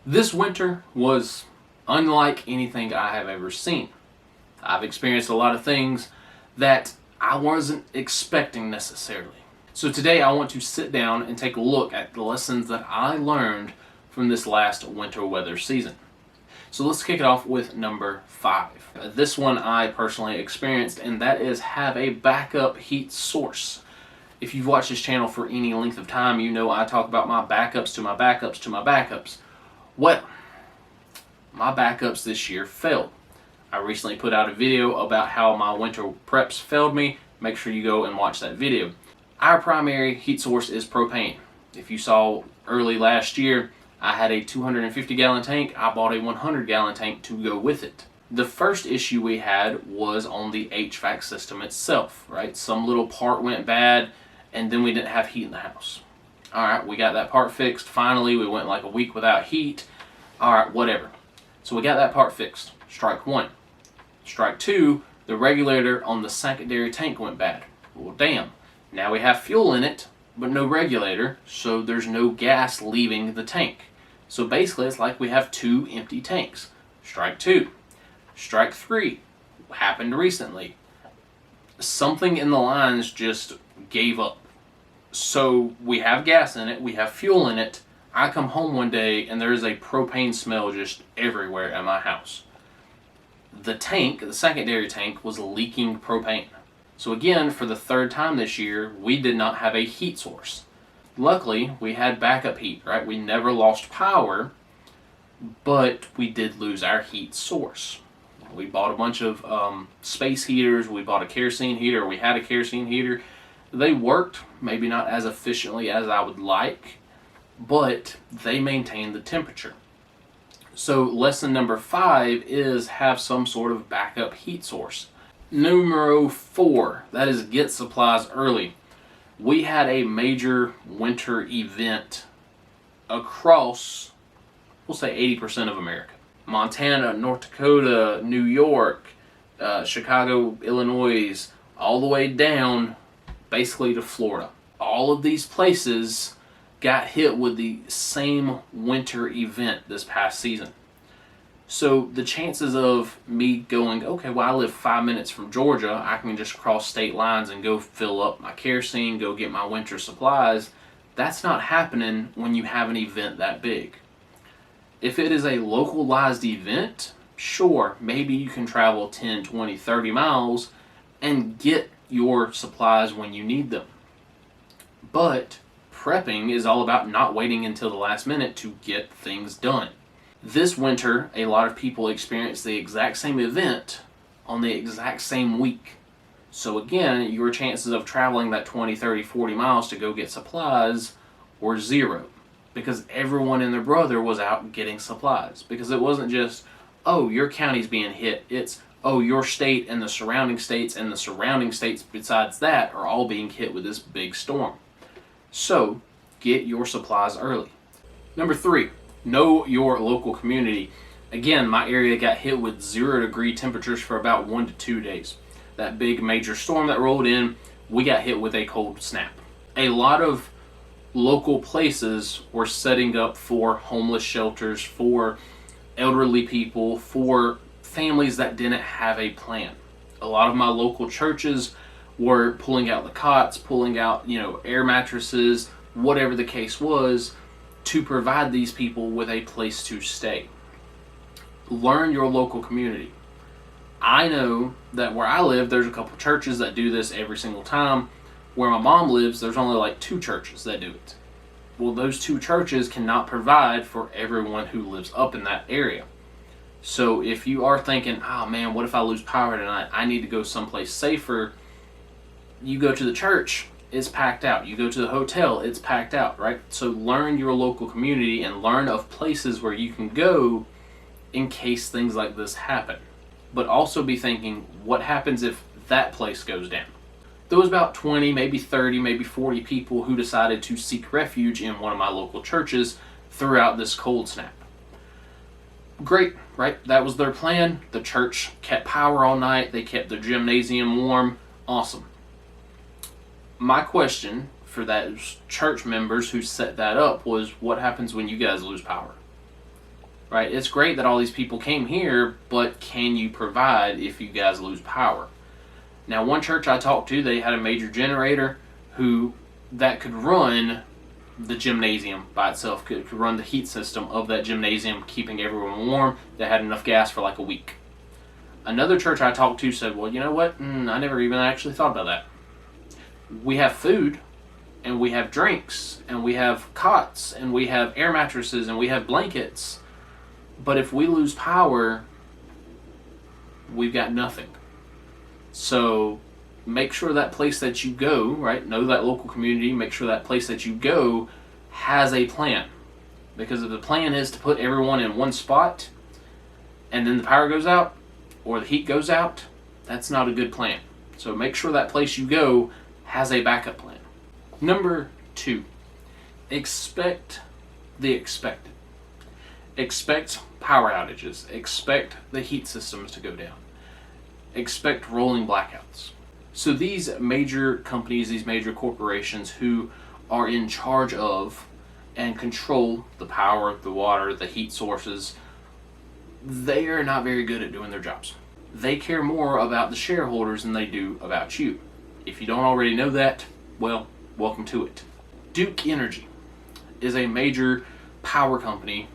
This winter was unlike anything I have ever seen. I've experienced a lot of things that I wasn't expecting necessarily. So today I want to sit down and take a look at the lessons that I learned from this last winter weather season. So let's kick it off with number 5. This one I personally experienced, and that is have a backup heat source. If you've watched this channel for any length of time, you know I talk about my backups to my backups to my backups. Well, my backups this year failed. I recently put out a video about how my winter preps failed me. Make sure you go and watch that video. Our primary heat source is propane. If you saw early last year, I had a 250 gallon tank. I bought a 100 gallon tank to go with it. The first issue we had was on the HVAC system itself, right? Some little part went bad and then we didn't have heat in the house. Alright, we got that part fixed. Finally, we went like a week without heat. Alright, whatever. So we got that part fixed. Strike 1. Strike 2, the regulator on the secondary tank went bad. Well, damn. Now we have fuel in it, but no regulator, so there's no gas leaving the tank. So basically, it's like we have 2 empty tanks. Strike 2. Strike 3 happened recently. Something in the lines just gave up. So we have gas in it, we have fuel in it. I come home one day and there is a propane smell just everywhere at my house. The tank, the secondary tank, was leaking propane. So again, for the 3rd time this year, we did not have a heat source. Luckily, we had backup heat, right? We never lost power, but we did lose our heat source. We bought a bunch of space heaters, we bought a kerosene heater, we had a kerosene heater. They worked, maybe not as efficiently as I would like, but they maintained the temperature. So lesson number 5 is have some sort of backup heat source. Numero 4, that is get supplies early. We had a major winter event across, we'll say 80% of America. Montana, North Dakota, New York, Chicago, Illinois, all the way down basically to Florida. All of these places got hit with the same winter event this past season. So the chances of me going, okay, well I live 5 minutes from Georgia, I can just cross state lines and go fill up my kerosene, go get my winter supplies, that's not happening when you have an event that big. If it is a localized event, sure, maybe you can travel 10, 20, 30 miles and get your supplies when you need them. But prepping is all about not waiting until the last minute to get things done. This winter, a lot of people experienced the exact same event on the exact same week. So again, your chances of traveling that 20, 30, 40 miles to go get supplies were 0. Because everyone and their brother was out getting supplies. Because it wasn't just, oh, your county's being hit. It's, oh, your state and the surrounding states besides that are all being hit with this big storm. So, get your supplies early. Number 3, know your local community. Again, my area got hit with 0-degree temperatures for about 1 to 2 days. That big major storm that rolled in, we got hit with a cold snap. A lot of local places were setting up for homeless shelters, for elderly people, for families that didn't have a plan. A lot of my local churches were pulling out the cots, pulling out, air mattresses, whatever the case was, to provide these people with a place to stay. Learn your local community. I know that where I live, there's a couple churches that do this every single time. Where my mom lives, there's only like 2 churches that do it. Well, those 2 churches cannot provide for everyone who lives up in that area. So if you are thinking, oh man, what if I lose power tonight? I need to go someplace safer. You go to the church, it's packed out. You go to the hotel, it's packed out, right? So learn your local community and learn of places where you can go in case things like this happen. But also be thinking, what happens if that place goes down? There was about 20, maybe 30, maybe 40 people who decided to seek refuge in one of my local churches throughout this cold snap. Great, right? That was their plan. The church kept power all night. They kept the gymnasium warm. Awesome. My question for those church members who set that up was, what happens when you guys lose power? right? It's great that all these people came here, but can you provide if you guys lose power? Now, one church I talked to, they had a major generator that could run the gymnasium by itself, could run the heat system of that gymnasium, keeping everyone warm. They had enough gas for like a week. Another church I talked to said, well, you know what? I never even actually thought about that. We have food, and we have drinks, and we have cots, and we have air mattresses, and we have blankets. But if we lose power, we've got nothing. So make sure that place that you go, right, know that local community, make sure that place that you go has a plan. Because if the plan is to put everyone in one spot, and then the power goes out, or the heat goes out, that's not a good plan. So make sure that place you go has a backup plan. Number 2, expect the expected. Expect power outages. Expect the heat systems to go down. Expect rolling blackouts. So these major companies, these major corporations who are in charge of and control the power, the water, the heat sources, they are not very good at doing their jobs. They care more about the shareholders than they do about you. If you don't already know that, well, welcome to it. Duke Energy is a major power company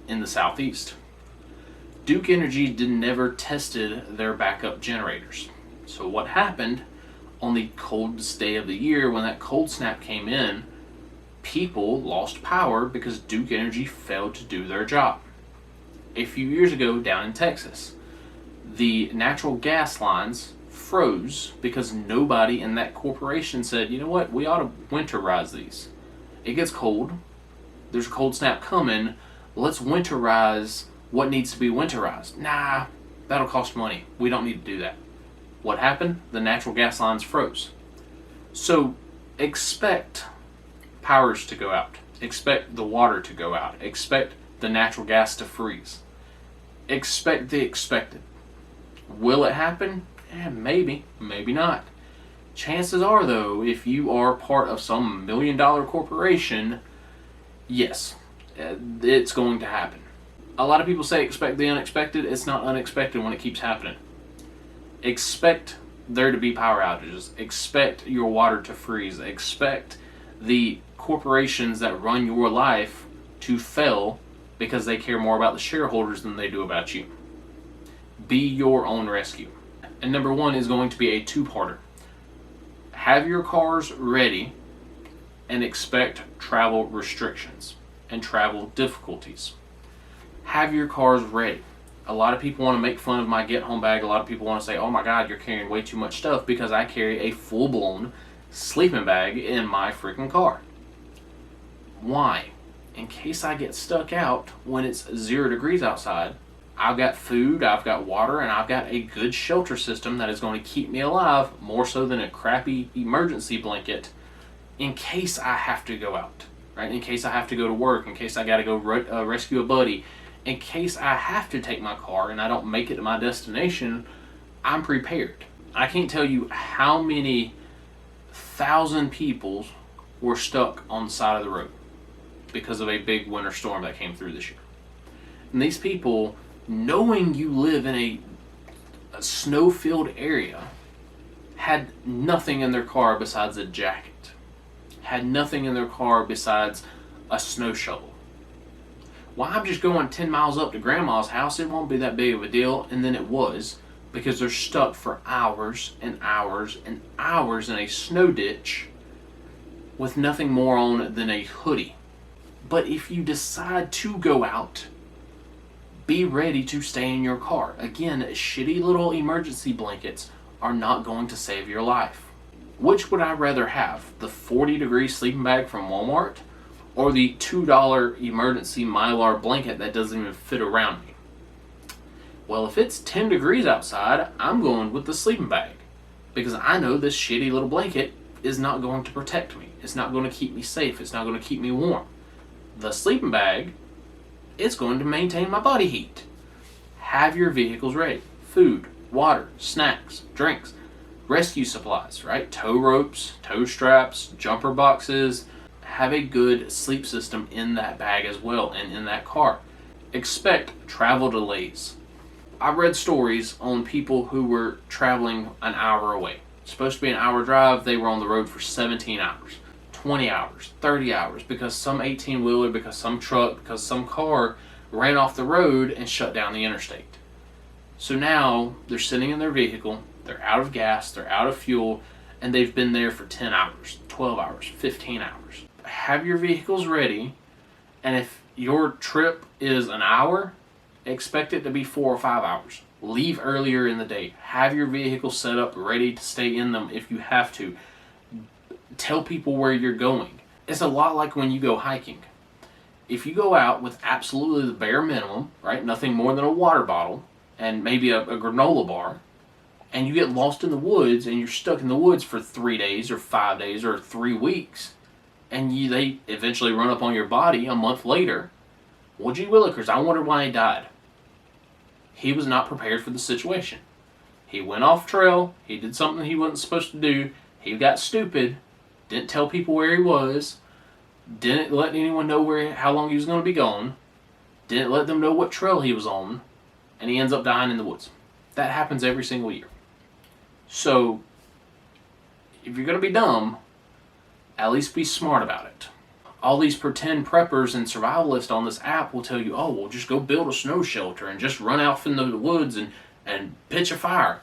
in the Southeast. Duke Energy never tested their backup generators. So what happened on the coldest day of the year when that cold snap came in, people lost power because Duke Energy failed to do their job. A few years ago down in Texas, the natural gas lines froze because nobody in that corporation said, you know what, we ought to winterize these. It gets cold, there's a cold snap coming, let's winterize what needs to be winterized. Nah, that'll cost money. We don't need to do that. What happened? The natural gas lines froze. So expect powers to go out. Expect the water to go out. Expect the natural gas to freeze. Expect the expected. Will it happen? Maybe, maybe not. Chances are, though, if you are part of some $1 million corporation, yes, it's going to happen. A lot of people say expect the unexpected. It's not unexpected when it keeps happening. Expect there to be power outages. Expect your water to freeze. Expect the corporations that run your life to fail because they care more about the shareholders than they do about you. Be your own rescue. And number 1 is going to be a 2-parter. Have your cars ready and expect travel restrictions and travel difficulties. Have your cars ready. A lot of people want to make fun of my get home bag. A lot of people want to say, oh my God, you're carrying way too much stuff, because I carry a full-blown sleeping bag in my freaking car. Why? In case I get stuck out when it's 0 degrees outside, I've got food, I've got water, and I've got a good shelter system that is going to keep me alive, more so than a crappy emergency blanket, in case I have to go out, right? In case I have to go to work, in case I got to go rescue a buddy, in case I have to take my car and I don't make it to my destination, I'm prepared. I can't tell you how many 1,000 people were stuck on the side of the road because of a big winter storm that came through this year. And these people, knowing you live in a snow-filled area, had nothing in their car besides a jacket, had nothing in their car besides a snow shovel. Well, I'm just going 10 miles up to grandma's house, it won't be that big of a deal. And then it was, because they're stuck for hours and hours and hours in a snow ditch with nothing more on than a hoodie. But if you decide to go out, be ready to stay in your car. Again, shitty little emergency blankets are not going to save your life. Which would I rather have? The 40-degree sleeping bag from Walmart, or the $2 emergency Mylar blanket that doesn't even fit around me? Well, if it's 10 degrees outside, I'm going with the sleeping bag, because I know this shitty little blanket is not going to protect me. It's not going to keep me safe. It's not going to keep me warm. The sleeping bag, it's going to maintain my body heat. Have your vehicles ready. Food, water, snacks, drinks, rescue supplies, right? Tow ropes, tow straps, jumper boxes. Have a good sleep system in that bag as well, and in that car. expect travel delays. I read stories on people who were traveling an hour away. It's supposed to be an hour drive, they were on the road for 17 hours, 20 hours, 30 hours, because some 18-wheeler, because some truck, because some car ran off the road and shut down the interstate. So now they're sitting in their vehicle, they're out of gas, they're out of fuel, and they've been there for 10 hours, 12 hours, 15 hours. Have your vehicles ready, and if your trip is an hour, expect it to be 4 or 5 hours. Leave earlier in the day. Have your vehicle set up ready to stay in them if you have to. Tell people where you're going. It's a lot like when you go hiking. If you go out with absolutely the bare minimum, right, nothing more than a water bottle and maybe a granola bar, and you get lost in the woods and you're stuck in the woods for 3 days or 5 days or 3 weeks, and they eventually run up on your body a month later, well, gee willikers, I wonder why he died. He was not prepared for the situation. He went off trail, he did something he wasn't supposed to do, he got stupid, didn't tell people where he was, didn't let anyone know how long he was going to be gone, didn't let them know what trail he was on, and he ends up dying in the woods. That happens every single year. So, if you're going to be dumb, at least be smart about it. All these pretend preppers and survivalists on this app will tell you, oh, well, just go build a snow shelter and just run out in the woods and pitch a fire.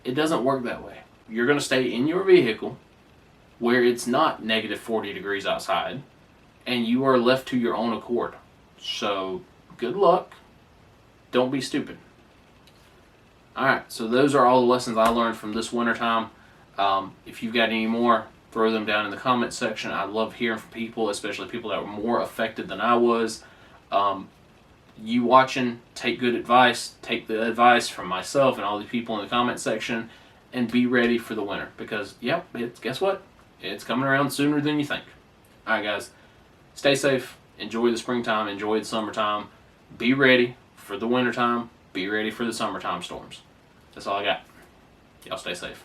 It doesn't work that way. You're going to stay in your vehicle where it's not negative 40 degrees outside, and you are left to your own accord. So, good luck. Don't be stupid. Alright, so those are all the lessons I learned from this wintertime. If you've got any more, throw them down in the comment section. I love hearing from people, especially people that were more affected than I was. You watching, take good advice. Take the advice from myself and all the people in the comment section, and be ready for the winter. Because, yep, guess what? It's coming around sooner than you think. Alright guys, stay safe. Enjoy the springtime. Enjoy the summertime. Be ready for the wintertime. Be ready for the summertime storms. That's all I got. Y'all stay safe.